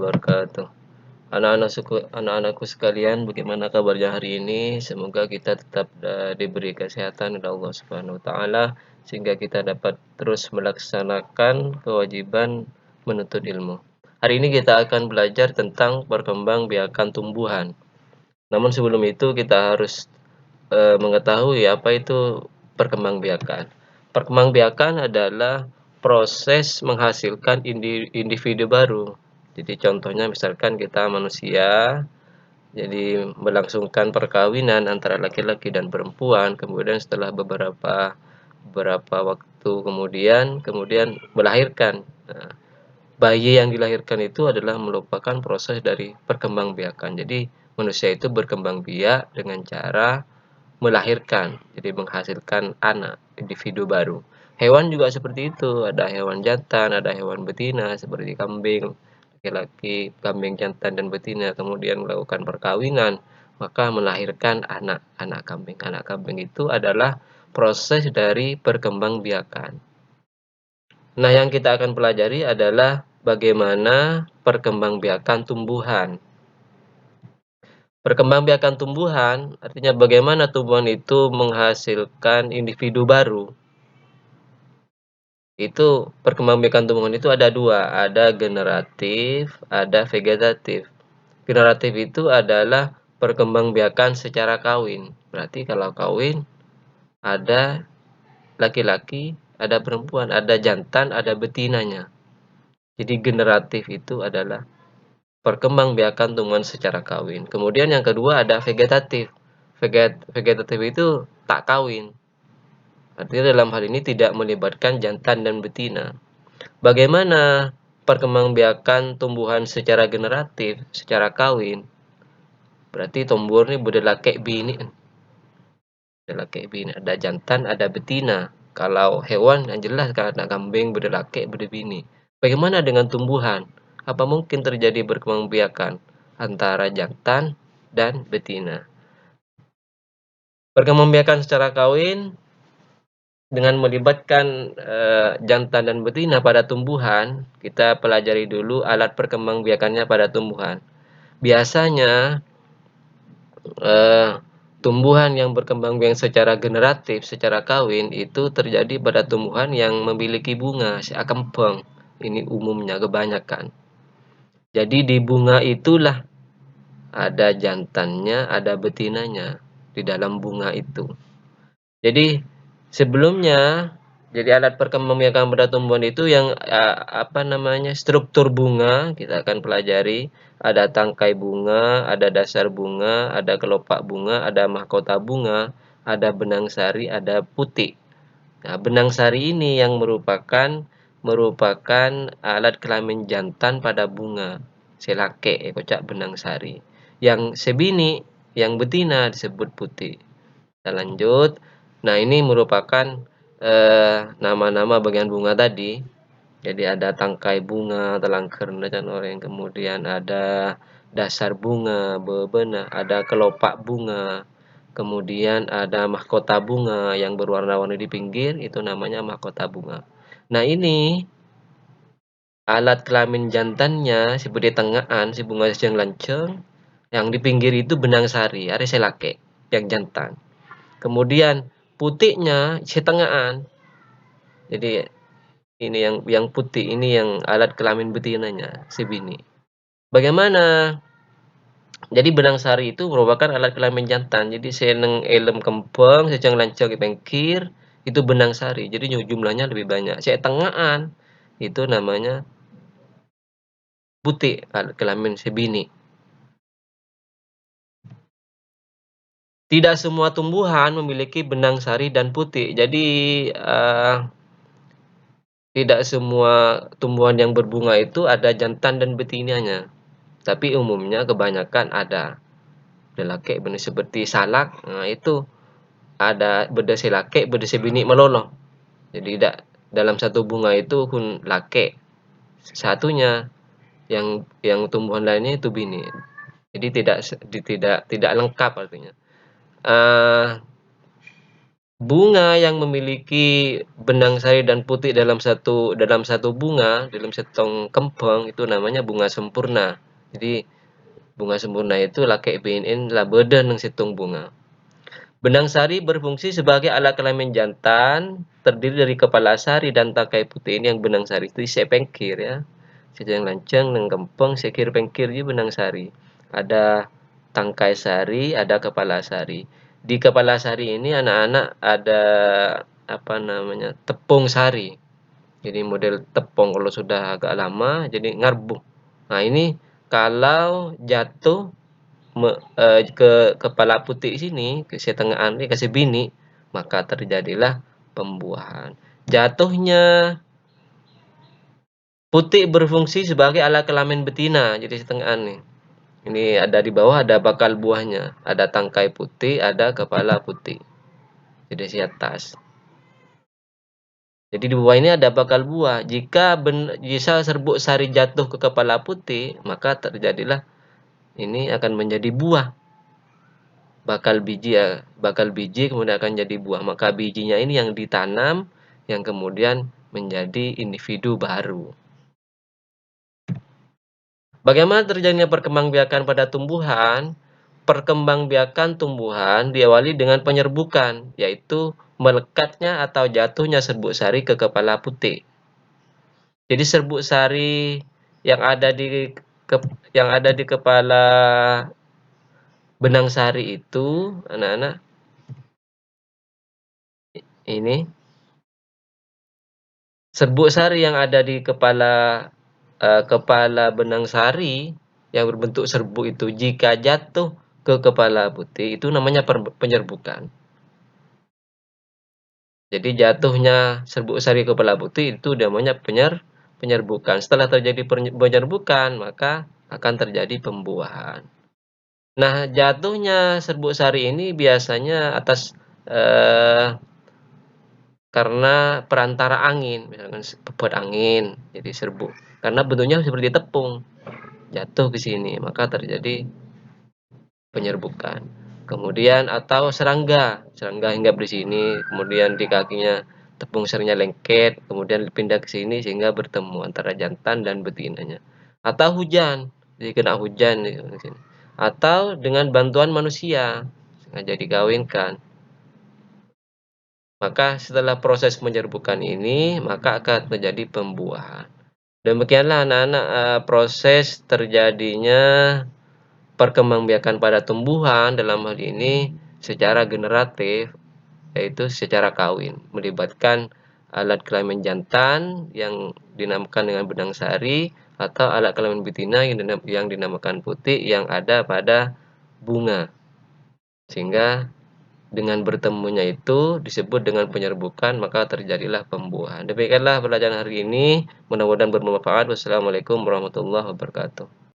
wabarakatuh. Anak-anakku sekalian, bagaimana kabarnya hari ini? Semoga kita tetap diberi kesehatan oleh Allah Subhanahu wa taala sehingga kita dapat terus melaksanakan kewajiban menuntut ilmu. Hari ini kita akan belajar tentang perkembangbiakan tumbuhan. Namun sebelum itu kita harus mengetahui apa itu perkembangbiakan. Perkembangbiakan adalah proses menghasilkan individu baru. Jadi contohnya misalkan kita manusia, jadi melangsungkan perkawinan antara laki-laki dan perempuan, kemudian setelah beberapa waktu kemudian melahirkan. Nah, bayi yang dilahirkan itu adalah merupakan proses dari perkembangbiakan. Jadi manusia itu berkembang biak dengan cara melahirkan, jadi menghasilkan anak, individu baru. Hewan juga seperti itu, ada hewan jantan, ada hewan betina seperti kambing, laki-laki, kambing jantan dan betina kemudian melakukan perkawinan, maka melahirkan anak kambing. Anak kambing itu adalah proses dari perkembangbiakan. Nah, yang kita akan pelajari adalah bagaimana perkembangbiakan tumbuhan. Perkembangbiakan tumbuhan artinya bagaimana tumbuhan itu menghasilkan individu baru. Itu perkembangbiakan tumbuhan itu ada dua, ada generatif, ada vegetatif. Generatif itu adalah perkembangbiakan secara kawin. Berarti kalau kawin ada laki-laki, ada perempuan, ada jantan, ada betinanya. Jadi generatif itu adalah perkembangbiakan tumbuhan secara kawin. Kemudian yang kedua ada vegetatif. Vegetatif itu tak kawin. Artinya dalam hal ini tidak melibatkan jantan dan betina. Bagaimana perkembangbiakan tumbuhan secara generatif, secara kawin? Berarti tumbuh ini berdelakek bini. Berdelakek bini. Ada jantan, ada betina. Kalau hewan yang jelas karena kambing berdelakek berbini. Bagaimana dengan tumbuhan? Apa mungkin terjadi perkembangbiakan antara jantan dan betina? Perkembangbiakan secara kawin dengan melibatkan jantan dan betina pada tumbuhan, kita pelajari dulu alat perkembangbiakannya pada tumbuhan. Biasanya tumbuhan yang berkembangbiak secara generatif, secara kawin itu terjadi pada tumbuhan yang memiliki bunga, kempeng. Ini umumnya kebanyakan. Jadi di bunga itulah ada jantannya, ada betinanya di dalam bunga itu. Jadi sebelumnya, jadi alat perkembangbiakan pada tumbuhan itu yang struktur bunga kita akan pelajari. Ada tangkai bunga, ada dasar bunga, ada kelopak bunga, ada mahkota bunga, ada benang sari, ada putik. Nah, benang sari ini yang merupakan alat kelamin jantan pada bunga. Selake, kocak benang sari. Yang sebini, yang betina disebut putik. Kita lanjut. Nah, ini merupakan nama-nama bagian bunga tadi. Jadi ada tangkai bunga, telangker dan orang, kemudian ada dasar bunga, bebenah, ada kelopak bunga, kemudian ada mahkota bunga yang berwarna-warni di pinggir, itu namanya mahkota bunga. Nah, ini alat kelamin jantannya seperti tengahan, si bunga yang lanceng, yang di pinggir itu benang sari, ada selake, yang jantan. Kemudian putiknya setengahan. Jadi ini yang putih ini yang alat kelamin betinanya, si bini. Bagaimana? Jadi benang sari itu merupakan alat kelamin jantan. Jadi seneng elem kempeng, secang lancang pengkir, itu benang sari. Jadi jumlahnya lebih banyak. Setengahan itu namanya putih, alat kelamin si bini. Tidak semua tumbuhan memiliki benang sari dan putik. Jadi tidak semua tumbuhan yang berbunga itu ada jantan dan betinanya. Tapi umumnya kebanyakan ada. Lelaki benih seperti salak, nah itu ada beda selake, beda sebini meloloh. Jadi dalam satu bunga itu hun lake. Satunya yang tumbuhan lainnya itu bini. Jadi tidak lengkap artinya. Bunga yang memiliki benang sari dan putik dalam satu bunga, dalam satu kembang itu namanya bunga sempurna. Jadi bunga sempurna itu lake BNN lah beda nang situng bunga. Benang sari berfungsi sebagai alat kelamin jantan, terdiri dari kepala sari dan tangkai putih. Ini yang benang sari itu saya pengkir ya. Saya yang lanceng nang kempeng sekir pengkir juga benang sari. Ada tangkai sari, ada kepala sari. Di kepala sari ini anak-anak ada apa namanya tepung sari. Jadi model tepung kalau sudah agak lama jadi ngarbuk. Nah ini kalau jatuh ke kepala putih sini, ke setengahan ini kasih bini, maka terjadilah pembuahan. Jatuhnya putih berfungsi sebagai alat kelamin betina, jadi setengahan nih. Ini ada di bawah ada bakal buahnya, ada tangkai putih, ada kepala putih. Jadi di atas. Jadi di bawah ini ada bakal buah. Jika bisa serbuk sari jatuh ke kepala putih, maka terjadilah ini akan menjadi buah. Bakal biji kemudian akan jadi buah. Maka bijinya ini yang ditanam, yang kemudian menjadi individu baru. Bagaimana terjadinya perkembangbiakan pada tumbuhan? Perkembangbiakan tumbuhan diawali dengan penyerbukan, yaitu melekatnya atau jatuhnya serbuk sari ke kepala putih. Jadi serbuk sari yang ada di kepala benang sari itu, anak-anak, ini serbuk sari yang ada di kepala benang sari yang berbentuk serbuk itu jika jatuh ke kepala putih itu namanya penyerbukan. Jadi jatuhnya serbuk sari ke kepala putih itu namanya penyerbukan. Setelah terjadi penyerbukan, maka akan terjadi pembuahan. Nah, jatuhnya serbuk sari ini biasanya atas karena perantara angin, misalkan pepet angin, jadi serbuk. Karena bentuknya seperti tepung, jatuh ke sini, maka terjadi penyerbukan. Kemudian atau serangga hinggap di sini, kemudian di kakinya tepung sarinya lengket, kemudian pindah ke sini sehingga bertemu antara jantan dan betinanya. Atau hujan, jadi kena hujan di sini. Atau dengan bantuan manusia, sengaja dikawinkan. Maka setelah proses penyerbukan ini, maka akan terjadi pembuahan. Demikianlah anak-anak proses terjadinya perkembangbiakan pada tumbuhan dalam hal ini secara generatif, yaitu secara kawin, melibatkan alat kelamin jantan yang dinamakan dengan benang sari atau alat kelamin betina yang dinamakan putik yang ada pada bunga. Sehingga dengan bertemunya itu disebut dengan penyerbukan, maka terjadilah pembuahan. Demikianlah pelajaran hari ini, mudah-mudahan bermanfaat. Wassalamualaikum warahmatullahi wabarakatuh.